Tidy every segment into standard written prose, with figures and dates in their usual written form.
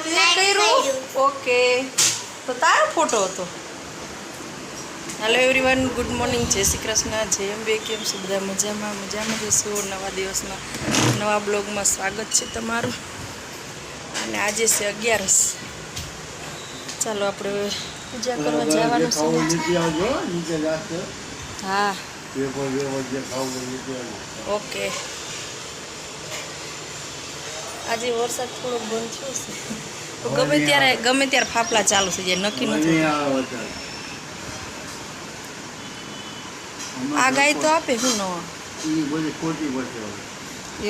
તે કર્યું? ઓકે, તો તારો ફોટો હતો. હેલો એવરીવન, ગુડ મોર્નિંગ, જય શ્રી કૃષ્ણ, જય અંબે. કેમ છો બધા? મજામાં જશો. નવા દિવસમાં નવા બ્લોગમાં સ્વાગત છે તમારું. અને આજે છે 11. ચાલો આપણે પૂજા કરવા જવાનું છે. હા ઓકે. આજે વરસાદ થોડો બંધ થયો છે. ગમે ત્યારે ફાફલા ચાલુ થઈ જાય, નક્કી નથી. આ ગાય તો આપે શું નવા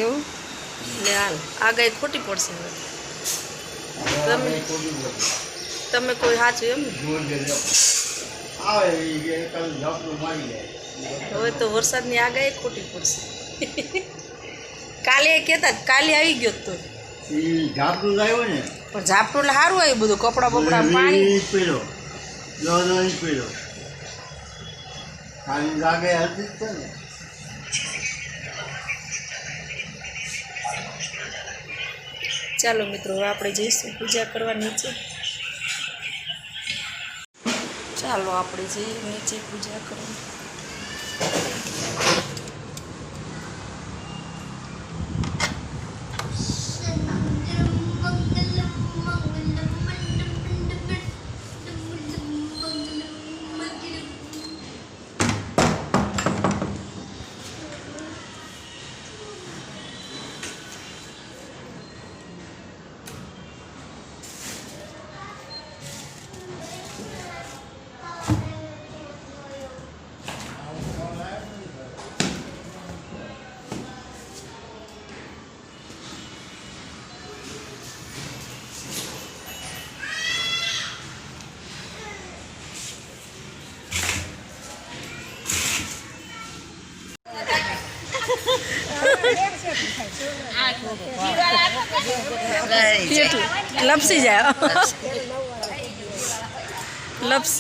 એવું એટલે હાલ આ ગાય ખોટી પડશે હવે. તમે કોઈ સાચું એમ હવે તો વરસાદની આગાહી ખોટી પડશે. કાલે કહેતા કાલે આવી ગયો તો ઝાપટું આવ્યો ને, પણ ઝાપટું એટલે સારું આવ્યું બધું, કપડા બપડા પાણી પડ્યો. ચાલો મિત્રો, હવે આપણે જઈશું પૂજા કરવા નીચે. ચાલો આપણે જઈએ નીચે પૂજા કરવા. લપસી જાય લપ્સ.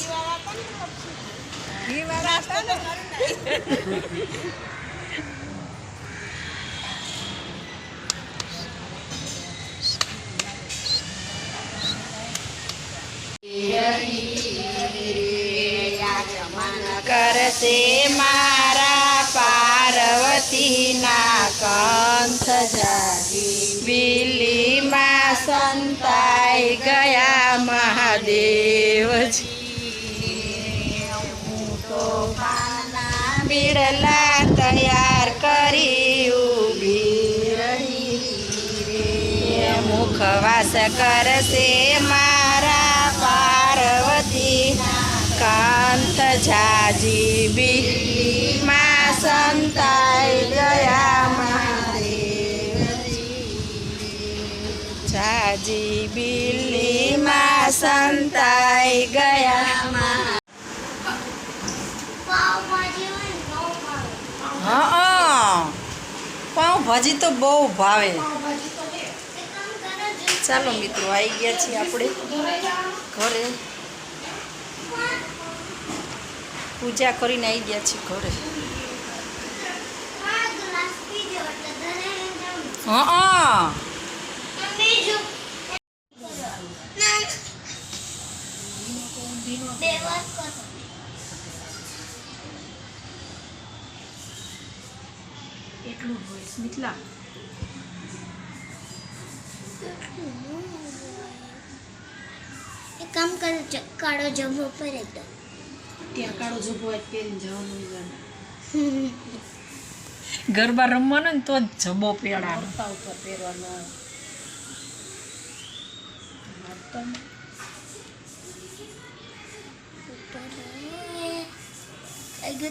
કરશે મારા પાર્વતીના કંથ જાગી, બિલીમાં સંતાઈ ગયા મહાદેવજી. હું તો પાના બિરલા તૈયાર કરી ઊભી રહી, મુખવાસ કરશે મારા પાર્વતીના કાંત જાજી, બિલીમાં સંતાઈ ગયા મહાદેવજી. જાજી બિલીમાં સંતાઈ ગયા. હા પાઉંભાજી તો બહુ ભાવે. ચાલો મિત્રો, આવી ગયા છીએ આપણે ઘરે. પૂજા કરીને આવી ગયા છીએ ઘરે. હા એટલું હોય મિથલા. એક કામ કરો, કાળો જમવો પડે તો ત્યાં કાળો જભો પહેરીને જવાનું. ગરબા રમવાનો ને તો જ જબો પહેરવાનો, ઉપર પહેરવાનો.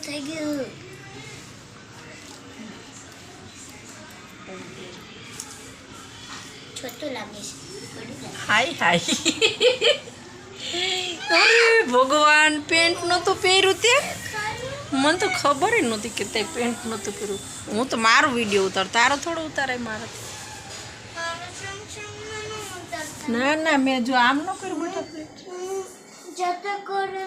થઈ ગયું. છોટું લાગે છે. હાય હાય. અરે ભગવાન, પેન્ટ નહોતું પહેર્યું તે. મને તો ખબર જ નહોતી કે તે પેન્ટ નહોતું પહેર્યું. હું તો મારો વિડીયો ઉતાર, તારો થોડો ઉતારે મારાથી. ના ના, મેં જો આમ ન કર્યું બેટા. જતો કરો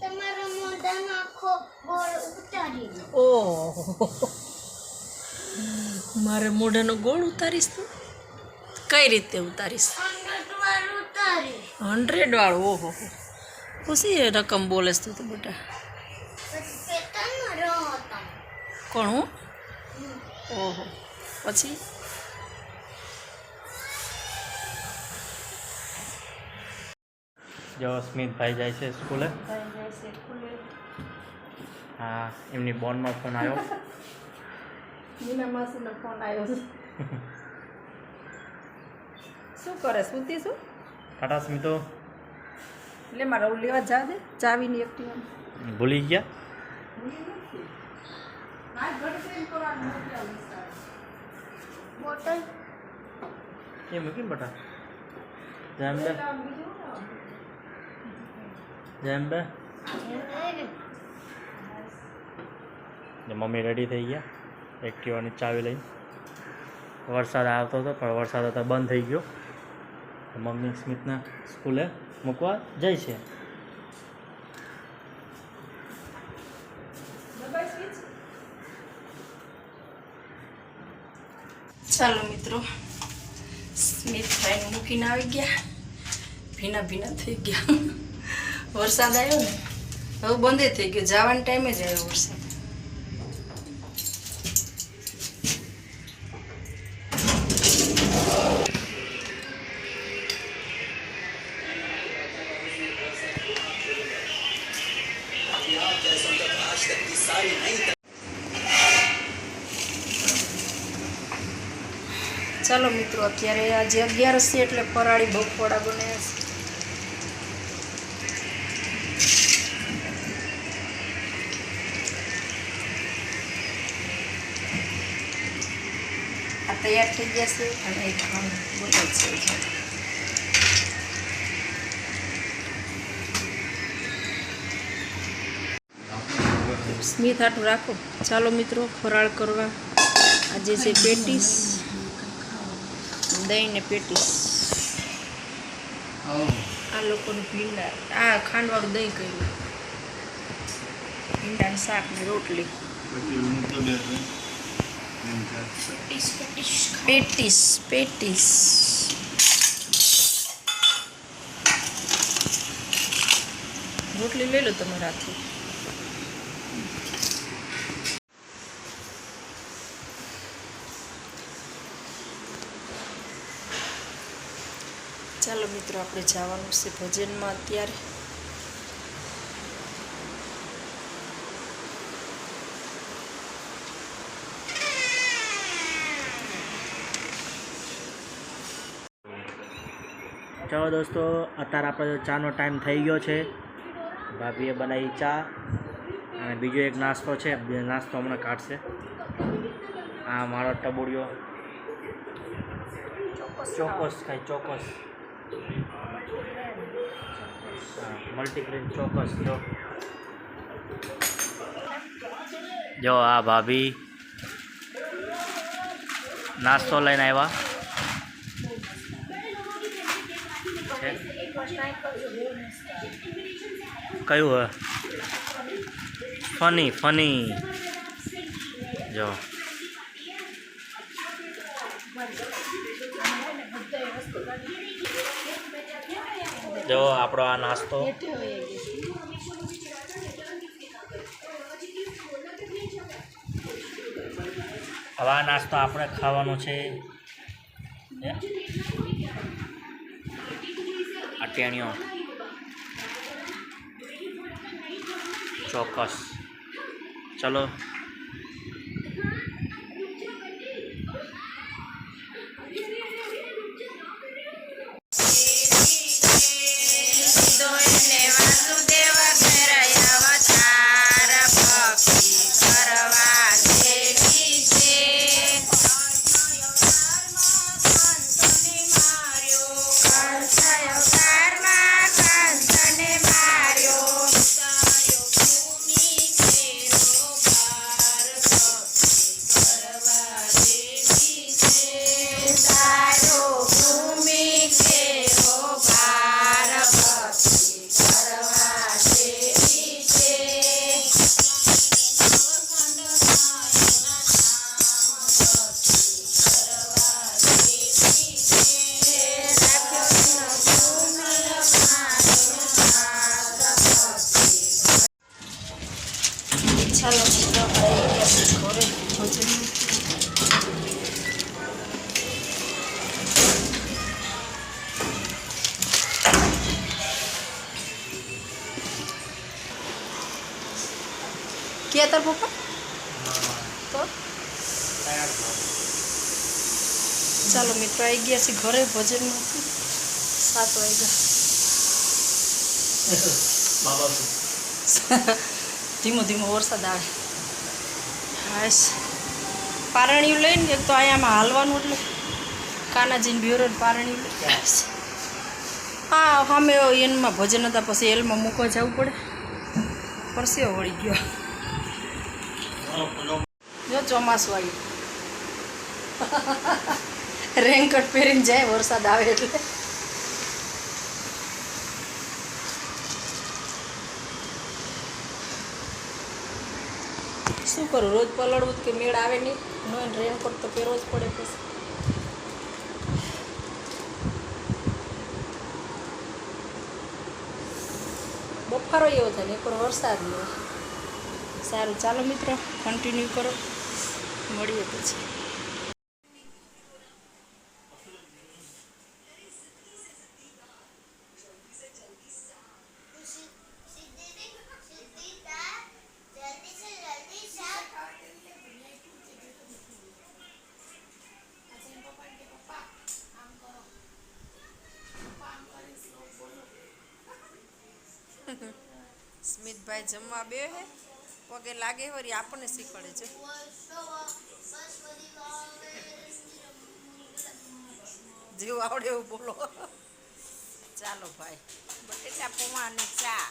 તમારો મોઢાનો આખો ગોળ ઉતારી દો. ઓહ, મારે મોઢાનો ગોળ ઉતારીશ તું? કઈ રીતે ઉતારીશ? 100 વાળું ઉતારી 100 વાળું? ઓહો હો, પછી એ રકમ બોલેસ તું તો બેટા. પછી કેટલાનો રહો હતો? કોણ હું? ઓહો, પછી જો સ્મિતભાઈ જાય છે સ્કૂલે. હા, એમની બોનમાં ફોન આવ્યો. મીના માસીનો ફોન આવ્યો છે. શું કરે? સુતી શું? ટાટા સ્મિતો એટલે મારે ઓલું લેવા જા દે ચાવીની એક્ટિવા. ભૂલી ગયા. બોટલ એ મૂકી બટા. જેમ બે જેમ બે મમ્મી રેડી થઈ ગયા એક્ટિવાની ચાવી લઈને. વરસાદ આવતો હતો પણ વરસાદ હતો બંધ થઈ ગયો. મમ્મી સ્મિતના સ્કૂલે મૂકવા જાય છે. ચાલો મિત્રો, સ્મિતભાઈને મૂકીને આવી ગયા. ભીના ભીના થઈ ગયા. વરસાદ આવ્યો ને હવે બંધ થઈ ગયો. જવાના ટાઈમે જ આવ્યો વરસાદ. ચાલો મિત્રો, અત્યારે આજે 11 છે એટલે ફરાળી બપોડા બને છે. આ તૈયાર થઈ ગયા છે અને એક ખાવાનું બને છે. સ્મિત હાટું રાખો. ચાલો મિત્રો, ફરાળ કરવા આજે છે પેટીસ, દહીં ને પેટીસ. આ લોકોનું ભીંડા, આ ખાંડવાળું દહીં કર્યું, ભીંડાનું શાક ને રોટલી. પેટીસ પેટીસ રોટલી લઈ લો તમે રાત્રે. ચાલો મિત્રો, આપણે જવાનું છે ભજનમાં અત્યારે. ચાલો દોસ્તો, અત્યારે આપણે ચાનો ટાઈમ થઈ ગયો છે. ભાભીએ બનાવી ચા અને બીજો એક નાસ્તો છે. બે નાસ્તો હમણાં કાઢશે. આ મારો ટબુડિયો ચોક્કસ ખાય, ચોક્કસ. મલ્ટીગ્રેન ચોક્કસ. જો આ ભાભી નાસ્તો લઈને આવ્યા છે. કયું હે? ફની જો જો આપણો આ નાસ્તો. હવે આ નાસ્તો આપણે ખાવાનો છે. અટેણીઓ ચોક્કસ. ચલો ચાલો મિત્રો આપણે ઘરે ભોજન ક્યાં તાર પપ્પા તો ચાલો મિત્રો આવી ગયા છે ઘરે ભોજનમાંથી 7 વાગ્યા ધીમો ધીમો વરસાદ આવે હાશ પારણિયું લઈને એક તો અહીંયામાં હાલવાનું એટલે કાનાજીને બ્યુરો પારણિયું લઈ હા સામે એનમાં ભજન હતા પછી એલમાં મૂકવા જવું પડે પરસેવો વળી ગયો જો ચોમાસું આવ્યું રેનકોટ પહેરીને જાય વરસાદ આવે એટલે શું કરું રોજ પલળવું કે મેળ આવે નહીં નો રેનકોટ તો પહેરવો જ પડે પછી બફારો એવો થાય ને એકવાર વરસાદ નહીં સારું ચાલો મિત્રો કન્ટિન્યુ કરો મળીએ પછી સ્મિતભાઈ જમવા બે હે પગે લાગે વળી આપણને શીખવાડે છે જેવું આવડે એવું બોલો ચાલો ભાઈ બટેટા પૌવા અને ચા